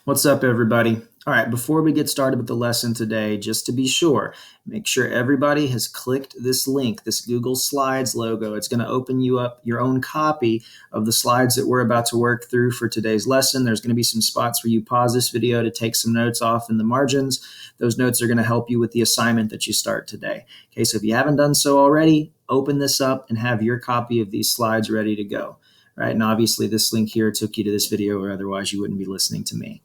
What's up, everybody? All right, before we get started with the lesson today, just to be sure, make sure everybody has clicked this link, this Google Slides logo. It's going to open you up your own copy of the slides that we're about to work through for today's lesson. There's going to be some spots where you pause this video to take some notes off in the margins. Those notes are going to help you with the assignment that you start today. Okay, so if you haven't done so already, open this up and have your copy of these slides ready to go. Right, and obviously this link here took you to this video, or otherwise you wouldn't be listening to me.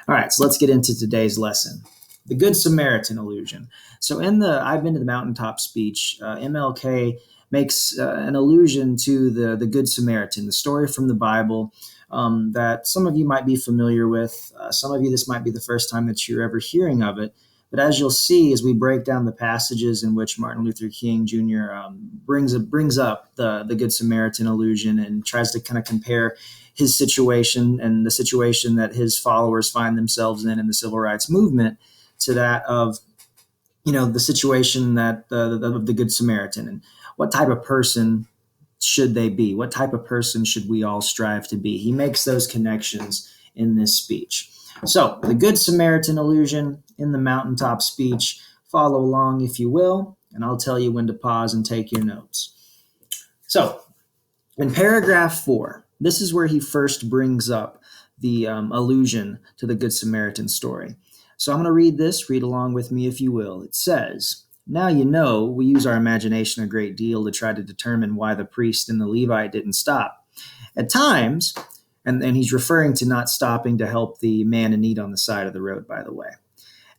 All right, so let's get into today's lesson. The Good Samaritan illusion. So I've been to the Mountaintop speech, MLK makes an allusion to the Good Samaritan, the story from the Bible that some of you might be familiar with. Some of you, this might be the first time that you're ever hearing of it. But as you'll see, as we break down the passages in which Martin Luther King Jr. Brings up the Good Samaritan illusion and tries to kind of compare his situation and the situation that his followers find themselves in the civil rights movement to that of, the situation that of the Good Samaritan, and what type of person should they be? What type of person should we all strive to be? He makes those connections in this speech. So, the Good Samaritan illusion in the Mountaintop speech. Follow along if you will, and I'll tell you when to pause and take your notes. So, in paragraph 4, this is where he first brings up the allusion to the Good Samaritan story. So I'm going to read this. Read along with me if you will. It says, "Now you know we use our imagination a great deal to try to determine why the priest and the Levite didn't stop. At times," and he's referring to not stopping to help the man in need on the side of the road, by the way.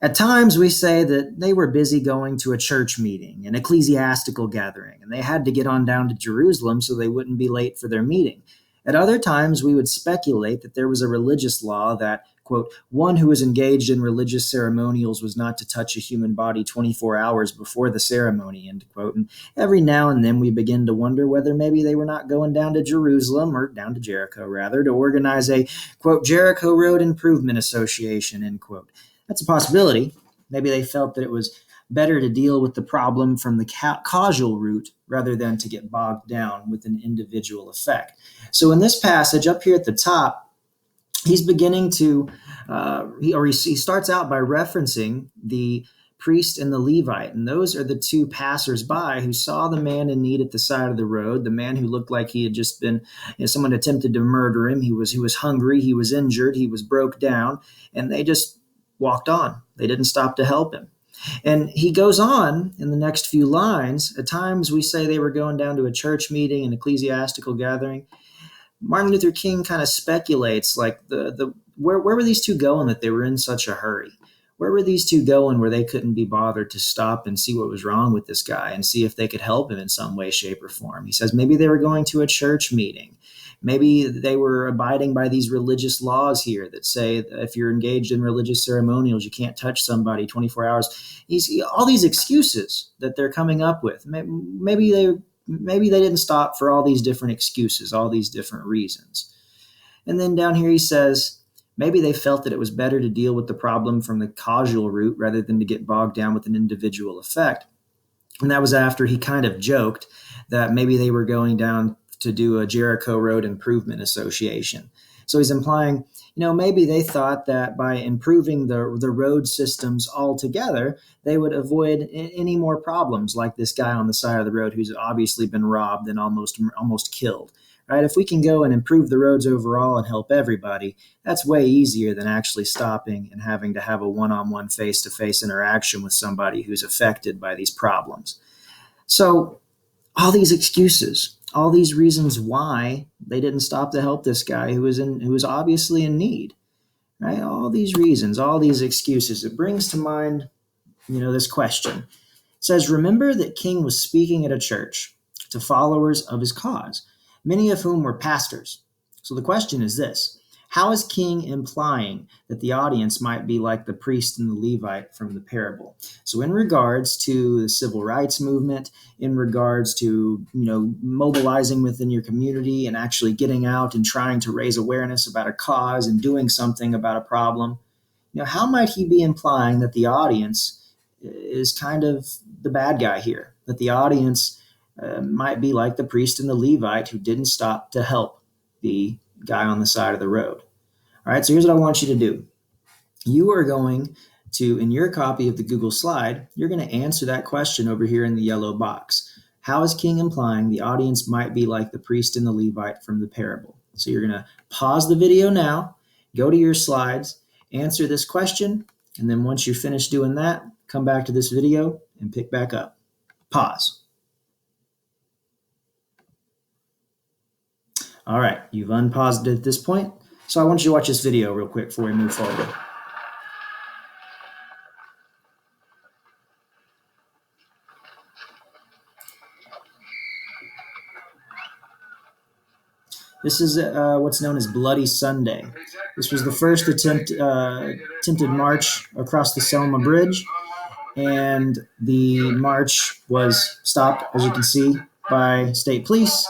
"At times we say that they were busy going to a church meeting, an ecclesiastical gathering, and they had to get on down to Jerusalem so they wouldn't be late for their meeting. At other times we would speculate that there was a religious law that, quote, one who was engaged in religious ceremonials was not to touch a human body 24 hours before the ceremony, end quote. And every now and then we begin to wonder whether maybe they were not going down to Jerusalem, or down to Jericho rather, to organize a, quote, Jericho Road Improvement Association, end quote. That's a possibility. Maybe they felt that it was better to deal with the problem from the causal root rather than to get bogged down with an individual effect." So in this passage up here at the top, he's beginning to, he starts out by referencing the priest and the Levite. And those are the two passersby who saw the man in need at the side of the road, the man who looked like he had just been, someone attempted to murder him. He was hungry, he was injured, he was broke down, and they just walked on. They didn't stop to help him. And he goes on in the next few lines. At times we say they were going down to a church meeting, an ecclesiastical gathering. Martin Luther King kind of speculates, like, where were these two going that they were in such a hurry? Where were these two going where they couldn't be bothered to stop and see what was wrong with this guy and see if they could help him in some way, shape, or form? He says maybe they were going to a church meeting. Maybe they were abiding by these religious laws here that say that if you're engaged in religious ceremonials, you can't touch somebody 24 hours. All these excuses that they're coming up with. Maybe they didn't stop for all these different excuses, all these different reasons. And then down here he says, maybe they felt that it was better to deal with the problem from the causal root rather than to get bogged down with an individual effect. And that was after he kind of joked that maybe they were going down to do a Jericho Road Improvement Association. So he's implying, maybe they thought that by improving the road systems altogether, they would avoid any more problems like this guy on the side of the road who's obviously been robbed and almost killed. Right? If we can go and improve the roads overall and help everybody, that's way easier than actually stopping and having to have a one-on-one face-to-face interaction with somebody who's affected by these problems. So all these excuses, all these reasons why they didn't stop to help this guy who was obviously in need, right? All these reasons, all these excuses, it brings to mind, this question. It says, remember that King was speaking at a church to followers of his cause, many of whom were pastors. So the question is this: how is King implying that the audience might be like the priest and the Levite from the parable? So in regards to the civil rights movement, in regards to, mobilizing within your community and actually getting out and trying to raise awareness about a cause and doing something about a problem, how might he be implying that the audience is kind of the bad guy here? That the audience might be like the priest and the Levite who didn't stop to help the guy on the side of the road. All right, so here's what I want you to do. You are going to, in your copy of the Google slide, you're going to answer that question over here in the yellow box. How is King implying the audience might be like the priest and the Levite from the parable? So you're going to pause the video now, go to your slides, answer this question, and then once you're finished doing that, come back to this video and pick back up. Pause. All right, you've unpaused it at this point. So I want you to watch this video real quick before we move forward. This is what's known as Bloody Sunday. This was the first attempted march across the Selma Bridge, and the march was stopped, as you can see, by state police,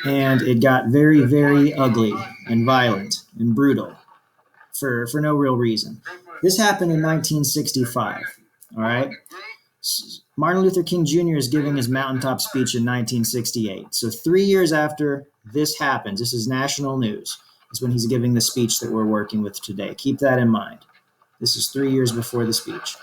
and it got very, very ugly and violent and brutal for no real reason. This happened in 1965, all right? Martin Luther King Jr. is giving his Mountaintop speech in 1968. So 3 years after this happens, this is national news, is when he's giving the speech that we're working with today. Keep that in mind. This is 3 years before the speech.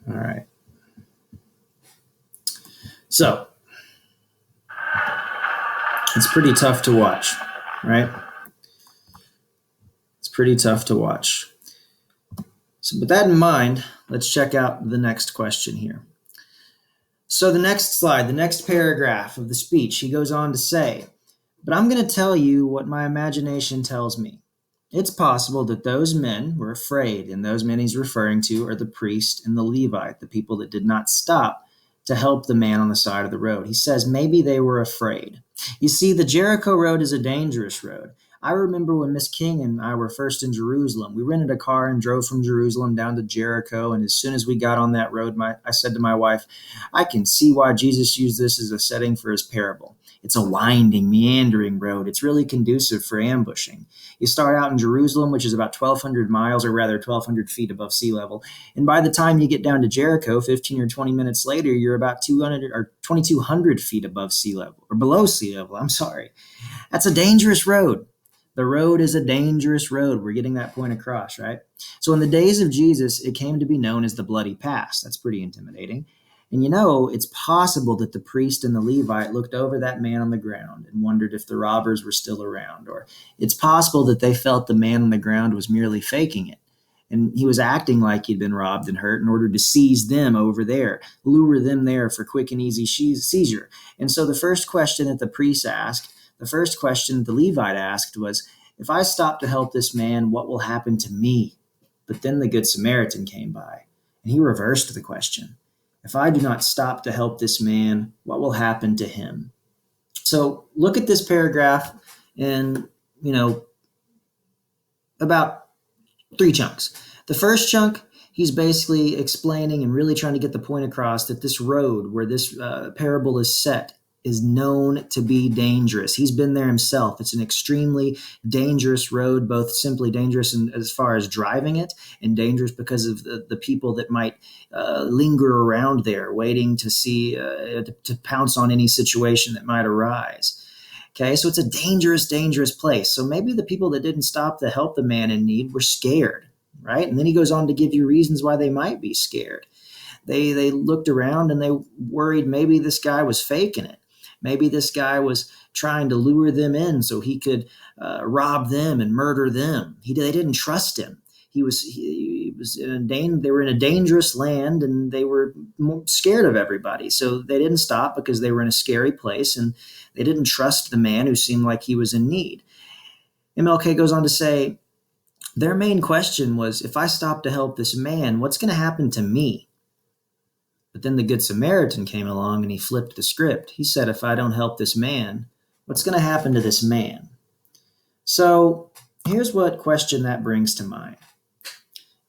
All right. So it's pretty tough to watch, right? It's pretty tough to watch. So with that in mind, let's check out the next question here. So the next slide, the next paragraph of the speech, he goes on to say, but I'm going to tell you what my imagination tells me. It's possible that those men were afraid, and those men he's referring to are the priest and the Levite, the people that did not stop to help the man on the side of the road. He says maybe they were afraid. You see, the Jericho road is a dangerous road. I remember when Miss King and I were first in Jerusalem, we rented a car and drove from Jerusalem down to Jericho. And as soon as we got on that road, I said to my wife, I can see why Jesus used this as a setting for his parable. It's a winding, meandering road. It's really conducive for ambushing. You start out in Jerusalem, which is about 1,200 miles, or rather 1,200 feet above sea level. And by the time you get down to Jericho, 15 or 20 minutes later, you're about 200 or 2,200 feet above sea level, or below sea level. I'm sorry. That's a dangerous road. The road is a dangerous road. We're getting that point across, right? So in the days of Jesus, it came to be known as the Bloody Pass. That's pretty intimidating. And it's possible that the priest and the Levite looked over that man on the ground and wondered if the robbers were still around. Or it's possible that they felt the man on the ground was merely faking it. And he was acting like he'd been robbed and hurt in order to seize them over there, lure them there for quick and easy seizure. And so the first question that the priest asked, the first question the Levite asked was, if I stop to help this man, what will happen to me? But then the Good Samaritan came by, and he reversed the question. If I do not stop to help this man, what will happen to him? So look at this paragraph in, about 3 chunks. The first chunk, he's basically explaining and really trying to get the point across that this road where this parable is set is known to be dangerous. He's been there himself. It's an extremely dangerous road, both simply dangerous as far as driving it, and dangerous because of the people that might linger around there waiting to see, to pounce on any situation that might arise. Okay, so it's a dangerous, dangerous place. So maybe the people that didn't stop to help the man in need were scared, right? And then he goes on to give you reasons why they might be scared. They looked around and they worried maybe this guy was faking it. Maybe this guy was trying to lure them in so he could rob them and murder them. They didn't trust him. He was they were in a dangerous land, and they were scared of everybody. So they didn't stop because they were in a scary place, and they didn't trust the man who seemed like he was in need. MLK goes on to say, their main question was, if I stop to help this man, what's going to happen to me? But then the Good Samaritan came along and he flipped the script. He said, if I don't help this man, what's going to happen to this man? So here's what question that brings to mind.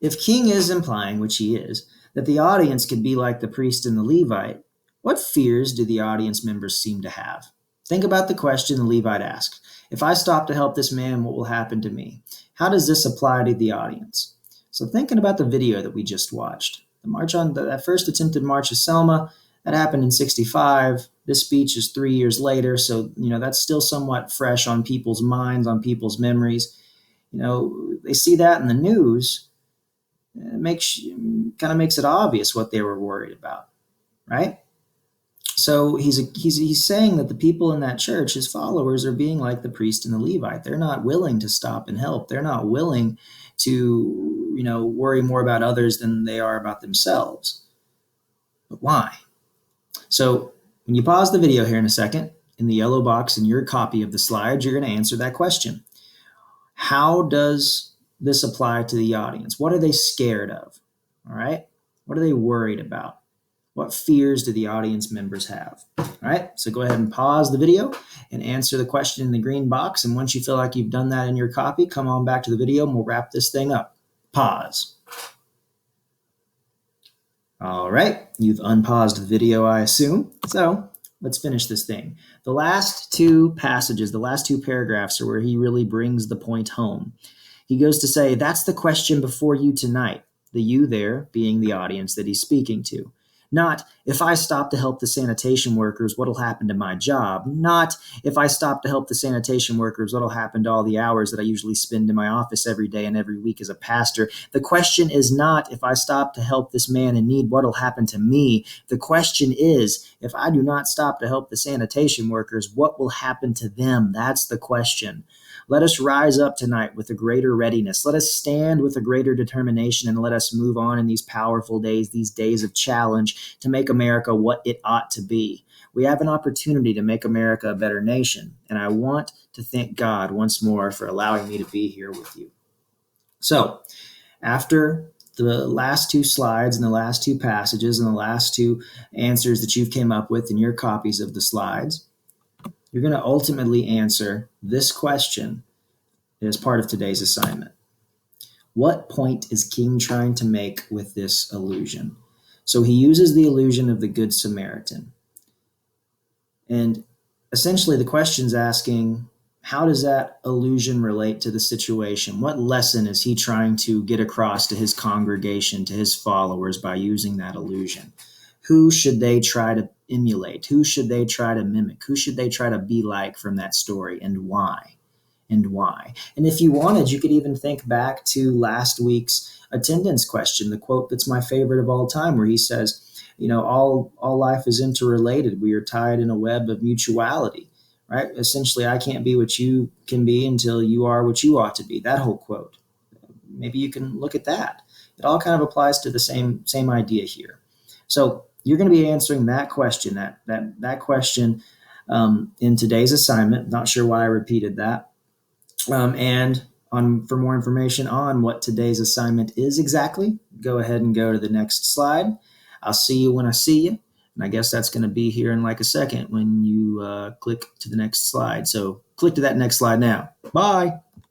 If King is implying, which he is, that the audience could be like the priest and the Levite, what fears do the audience members seem to have? Think about the question the Levite asked. If I stop to help this man, what will happen to me? How does this apply to the audience? So thinking about the video that we just watched, that first attempted March of Selma, that happened in 65. This speech is 3 years later. So, that's still somewhat fresh on people's minds, on people's memories. They see that in the news. It kind of makes it obvious what they were worried about, right? So he's saying that the people in that church, his followers, are being like the priest and the Levite. They're not willing to stop and help. They're not willing to, worry more about others than they are about themselves. But why? So when you pause the video here in a second, in the yellow box in your copy of the slides, you're going to answer that question. How does this apply to the audience? What are they scared of? All right. What are they worried about? What fears do the audience members have? All right. So go ahead and pause the video and answer the question in the green box. And once you feel like you've done that in your copy, come on back to the video and we'll wrap this thing up. Pause. All right. You've unpaused the video, I assume. So let's finish this thing. The last two passages, the last two paragraphs are where he really brings the point home. He goes to say, that's the question before you tonight. The you there being the audience that he's speaking to. Not, if I stop to help the sanitation workers, what'll happen to my job? Not, if I stop to help the sanitation workers, what'll happen to all the hours that I usually spend in my office every day and every week as a pastor? The question is not, if I stop to help this man in need, what'll happen to me? The question is, if I do not stop to help the sanitation workers, what will happen to them? That's the question. Let us rise up tonight with a greater readiness. Let us stand with a greater determination, and let us move on in these powerful days, these days of challenge, to make America what it ought to be. We have an opportunity to make America a better nation, and I want to thank God once more for allowing me to be here with you. So, after the last two slides and the last two passages and the last two answers that you've came up with in your copies of the slides, you're going to ultimately answer this question as part of today's assignment. What point is King trying to make with this allusion? So he uses the allusion of the Good Samaritan. And essentially the question's asking, how does that allusion relate to the situation? What lesson is he trying to get across to his congregation, to his followers by using that allusion? Who should they try to emulate? Who should they try to mimic? Who should they try to be like from that story, and why? And why? And if you wanted, you could even think back to last week's attendance question, the quote that's my favorite of all time, where he says, all life is interrelated. We are tied in a web of mutuality, right? Essentially, I can't be what you can be until you are what you ought to be. That whole quote. Maybe you can look at that. It all kind of applies to the same idea here. So you're going to be answering that question, that question in today's assignment. Not sure why I repeated that. For more information on what today's assignment is exactly, go ahead and go to the next slide. I'll see you when I see you. And I guess that's going to be here in like a second when you click to the next slide. So click to that next slide now. Bye.